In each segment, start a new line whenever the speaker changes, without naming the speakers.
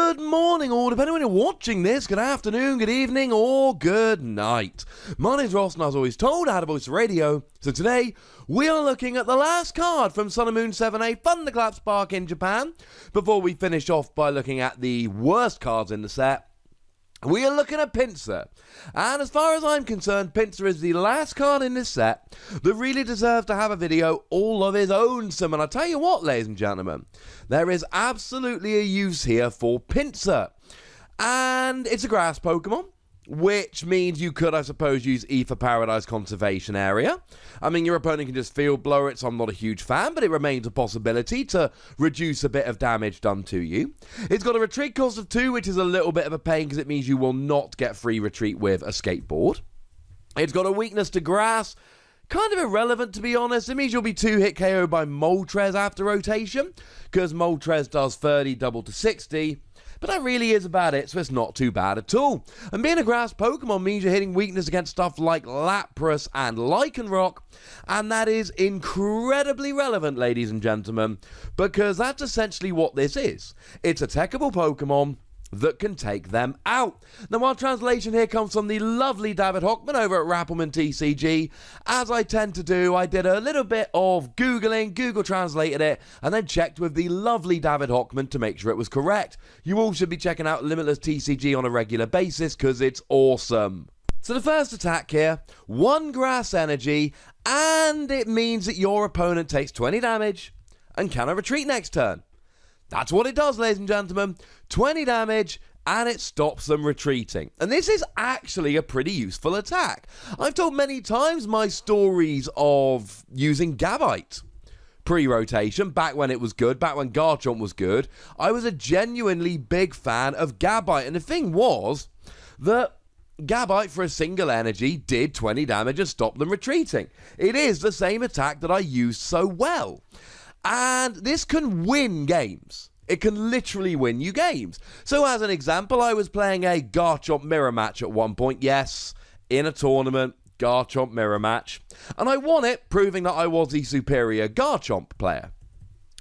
Good morning, or depending on when you're watching this, good afternoon, good evening, or good night. My name's Ross, and as always told, I had a voice radio. So today, we are looking at the last card from Sun and Moon 7A Thunderclap Spark in Japan. Before we finish off by looking at the worst cards in the set, we are looking at Pinsir. And as far as I'm concerned, Pinsir is the last card in this set that really deserves to have a video all of his own. And I'll tell you what, ladies and gentlemen, there is absolutely a use here for Pinsir. And it's a grass Pokemon, which means you could, I suppose, use Ether Paradise Conservation Area. I mean, your opponent can just field blow it, so I'm not a huge fan, but it remains a possibility to reduce a bit of damage done to you. It's got a retreat cost of 2, which is a little bit of a pain because it means you will not get free retreat with a skateboard. It's got a weakness to grass. Kind of irrelevant, to be honest. It means you'll be 2-hit KO by Moltres after rotation, because Moltres does 30 double to 60. But that really is about it, so it's not too bad at all. And being a grass Pokemon means you're hitting weakness against stuff like Lapras and Lycanroc, and that is incredibly relevant, ladies and gentlemen, because that's essentially what this is. It's a techable Pokemon that can take them out. Now, our translation here comes from the lovely David Hochmann over at Rappelman TCG. As I tend to do, I did a little bit of Googling, Google translated it, and then checked with the lovely David Hochmann to make sure it was correct. You all should be checking out Limitless TCG on a regular basis, because it's awesome. So the first attack here, 1 grass energy, and it means that your opponent takes 20 damage and cannot retreat next turn. That's what it does, ladies and gentlemen. 20 damage, and it stops them retreating. And this is actually a pretty useful attack. I've told many times my stories of using Gabite pre-rotation, back when it was good, back when Garchomp was good. I was a genuinely big fan of Gabite, and the thing was that Gabite for a single energy did 20 damage and stopped them retreating. It is the same attack that I used so well. And this can win games. It can literally win you games. So as an example, I was playing a Garchomp mirror match at one point. Yes, in a tournament, Garchomp mirror match. And I won it, proving that I was the superior Garchomp player.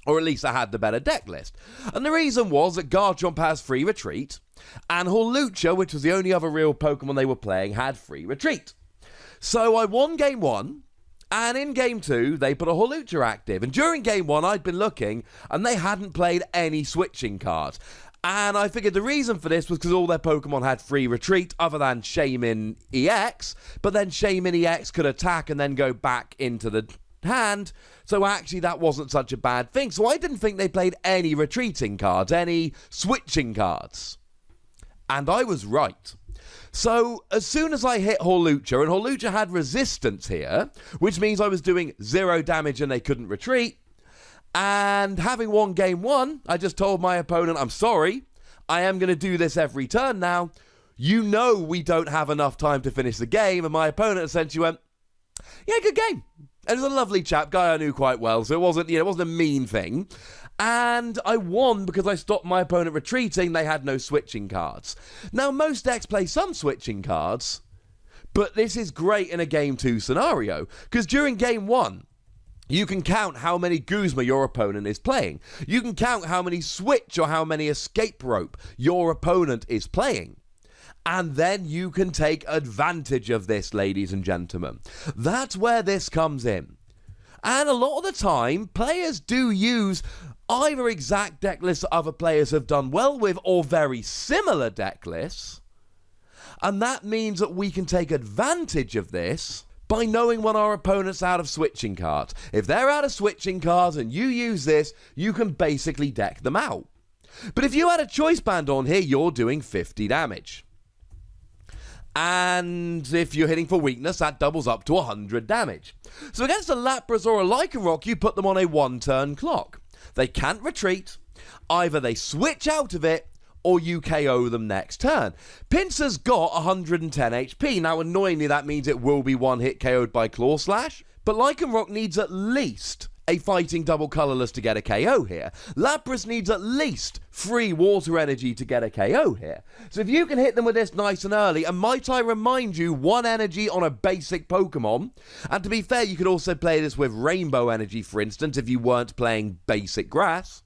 Or at least I had the better deck list. And the reason was that Garchomp has free retreat, and Hawlucha, which was the only other real Pokemon they were playing, had free retreat. So I won game 1. And in game 2, they put a Hawlucha active. And during game 1, I'd been looking, and they hadn't played any switching cards. And I figured the reason for this was because all their Pokemon had free retreat, other than Shaymin EX. But then Shaymin EX could attack and then go back into the hand. So actually, that wasn't such a bad thing. So I didn't think they played any retreating cards, any switching cards. And I was right. So, as soon as I hit Hawlucha, and Hawlucha had resistance here, which means I was doing 0 damage and they couldn't retreat, and having won game 1, I just told my opponent, I'm sorry, I am going to do this every turn now. You know we don't have enough time to finish the game, and my opponent essentially went, yeah, good game. And it was a lovely chap, guy I knew quite well, so it wasn't a mean thing. And I won because I stopped my opponent retreating. They had no switching cards. Now, most decks play some switching cards, but this is great in a game 2 scenario, because during game 1, you can count how many Guzma your opponent is playing. You can count how many switch or how many escape rope your opponent is playing. And then you can take advantage of this, ladies and gentlemen. That's where this comes in. And a lot of the time, players do use either exact deck lists that other players have done well with, or very similar deck lists. And that means that we can take advantage of this by knowing when our opponent's out of switching cards. If they're out of switching cards and you use this, you can basically deck them out. But if you had a choice band on here, you're doing 50 damage. And if you're hitting for weakness, that doubles up to 100 damage. So against a Lapras or a Lycanroc, you put them on a 1-turn clock. They can't retreat. Either they switch out of it, or you KO them next turn. Pinsir's got 110 HP. Now, annoyingly, that means it will be one-hit KO'd by Claw Slash. But Lycanroc needs at least a fighting double colorless to get a KO here. Lapras needs at least 3 water energy to get a KO here. So if you can hit them with this nice and early, and might I remind you, 1 energy on a basic Pokemon, and to be fair, you could also play this with rainbow energy, for instance, if you weren't playing basic grass.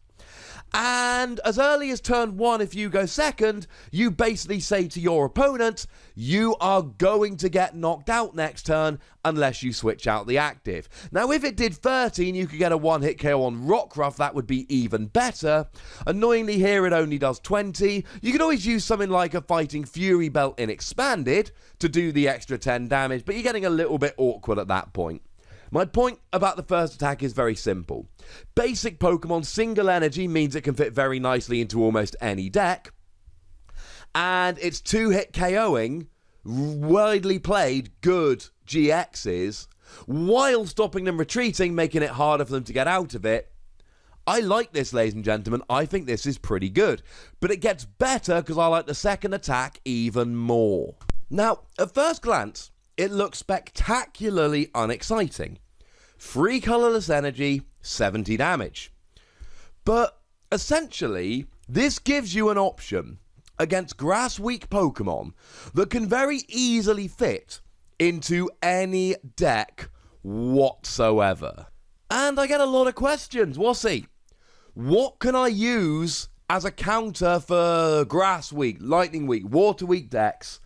And as early as turn 1, if you go second, you basically say to your opponent, you are going to get knocked out next turn unless you switch out the active. Now, if it did 13, you could get a one-hit KO on Rockruff. That would be even better. Annoyingly here, it only does 20. You could always use something like a Fighting Fury Belt in Expanded to do the extra 10 damage, but you're getting a little bit awkward at that point. My point about the first attack is very simple. Basic Pokemon single energy means it can fit very nicely into almost any deck. And it's 2-hit KOing widely played good GXs while stopping them retreating, making it harder for them to get out of it. I like this, ladies and gentlemen. I think this is pretty good. But it gets better because I like the second attack even more. Now, at first glance, it looks spectacularly unexciting. 3 colorless energy, 70 damage. But essentially, this gives you an option against grass-weak Pokemon that can very easily fit into any deck whatsoever. And I get a lot of questions. Wossy, what can I use as a counter for grass-weak, lightning-weak, water-weak decks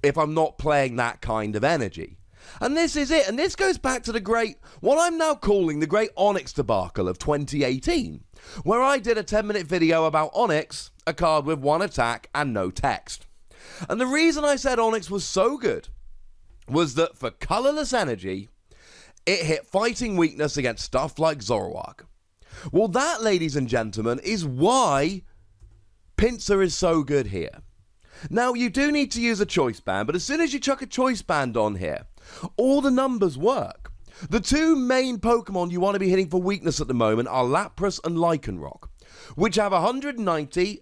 if I'm not playing that kind of energy? And this is it, and this goes back to what I'm now calling the great Onyx debacle of 2018, where I did a 10-minute video about Onyx, a card with 1 attack and no text. And the reason I said Onyx was so good was that for colorless energy, it hit fighting weakness against stuff like Zoroark. Well, that, ladies and gentlemen, is why Pinsir is so good here. Now, you do need to use a choice band, but as soon as you chuck a choice band on here, all the numbers work. The 2 main Pokemon you want to be hitting for weakness at the moment are Lapras and Lycanroc, which have 190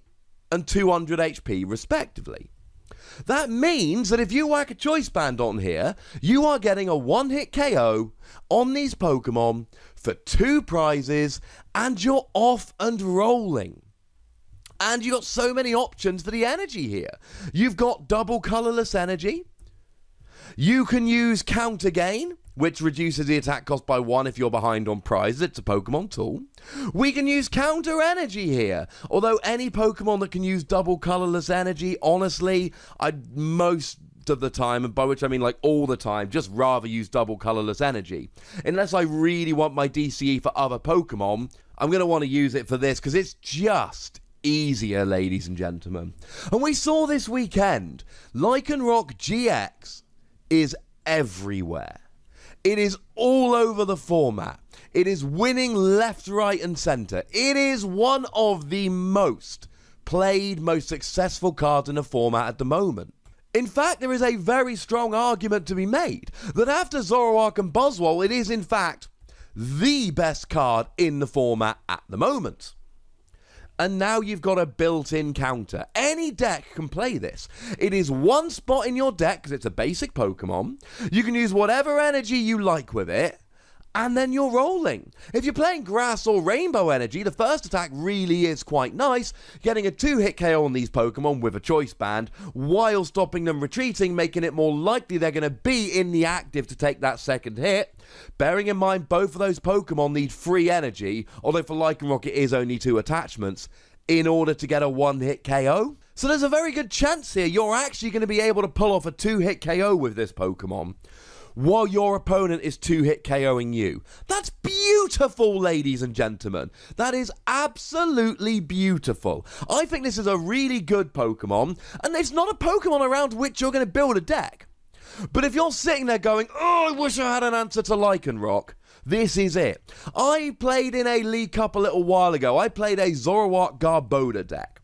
and 200 HP respectively. That means that if you whack a choice band on here, you are getting a one-hit KO on these Pokemon for 2 prizes, and you're off and rolling. And you've got so many options for the energy here. You've got double colorless energy. You can use Counter Gain, which reduces the attack cost by 1 if you're behind on prizes. It's a Pokemon tool. We can use Counter Energy here. Although any Pokemon that can use double colorless energy, honestly, I'd most of the time, and by which I mean like all the time, just rather use double colorless energy. Unless I really want my DCE for other Pokemon, I'm going to want to use it for this because it's just easier, ladies and gentlemen. And we saw this weekend, Lycanroc GX is everywhere. It is all over the format. It is winning left, right, and center. It is one of the most played, most successful cards in the format at the moment. In fact, there is a very strong argument to be made that after Zoroark and Buzzwole, it is in fact the best card in the format at the moment. And now you've got a built-in counter. Any deck can play this. It is 1 spot in your deck because it's a basic Pokemon. You can use whatever energy you like with it, and then you're rolling. If you're playing Grass or Rainbow Energy, the first attack really is quite nice, getting a 2-hit KO on these Pokemon with a choice band, while stopping them retreating, making it more likely they're going to be in the active to take that second hit. Bearing in mind both of those Pokemon need free energy, although for Lycanroc it is only 2 attachments, in order to get a 1-hit KO. So there's a very good chance here you're actually going to be able to pull off a 2-hit KO with this Pokemon, while your opponent is 2-hit KOing you. That's beautiful, ladies and gentlemen. That is absolutely beautiful. I think this is a really good Pokemon, and it's not a Pokemon around which you're going to build a deck. But if you're sitting there going, oh, I wish I had an answer to Lycanroc, this is it. I played in a League Cup a little while ago. I played a Zoroark Garbodor deck,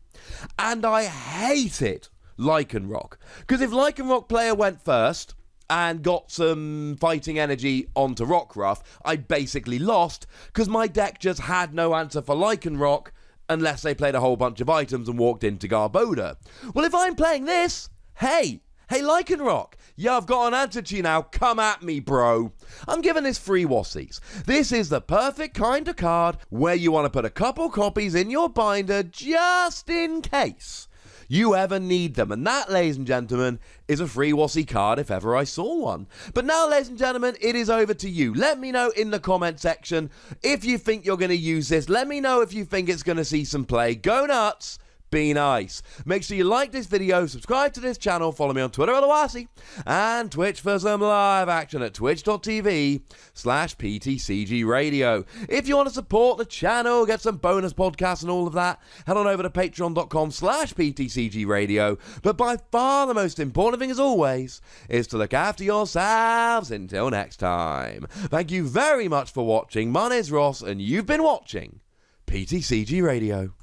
and I hated Lycanroc. Because if Lycanroc player went first and got some fighting energy onto Rockruff, I basically lost because my deck just had no answer for Lycanroc unless they played a whole bunch of items and walked into Garbodor. Well, if I'm playing this, hey Lycanroc, yeah, I've got an answer to you now. Come at me, bro. I'm giving this free Wossies. This is the perfect kind of card where you want to put a couple copies in your binder just in case you ever need them. And that, ladies and gentlemen, is a free Wassy card if ever I saw one. But now, ladies and gentlemen, it is over to you. Let me know in the comment section if you think you're going to use this. Let me know if you think it's going to see some play. Go nuts. Be nice. Make sure you like this video, subscribe to this channel, follow me on Twitter at Wassy, and Twitch for some live action at twitch.tv/PTCGRadio. If you want to support the channel, get some bonus podcasts and all of that, head on over to patreon.com/PTCGRadio. But by far the most important thing, as always, is to look after yourselves until next time. Thank you very much for watching. My name's Ross, and you've been watching PTCG Radio.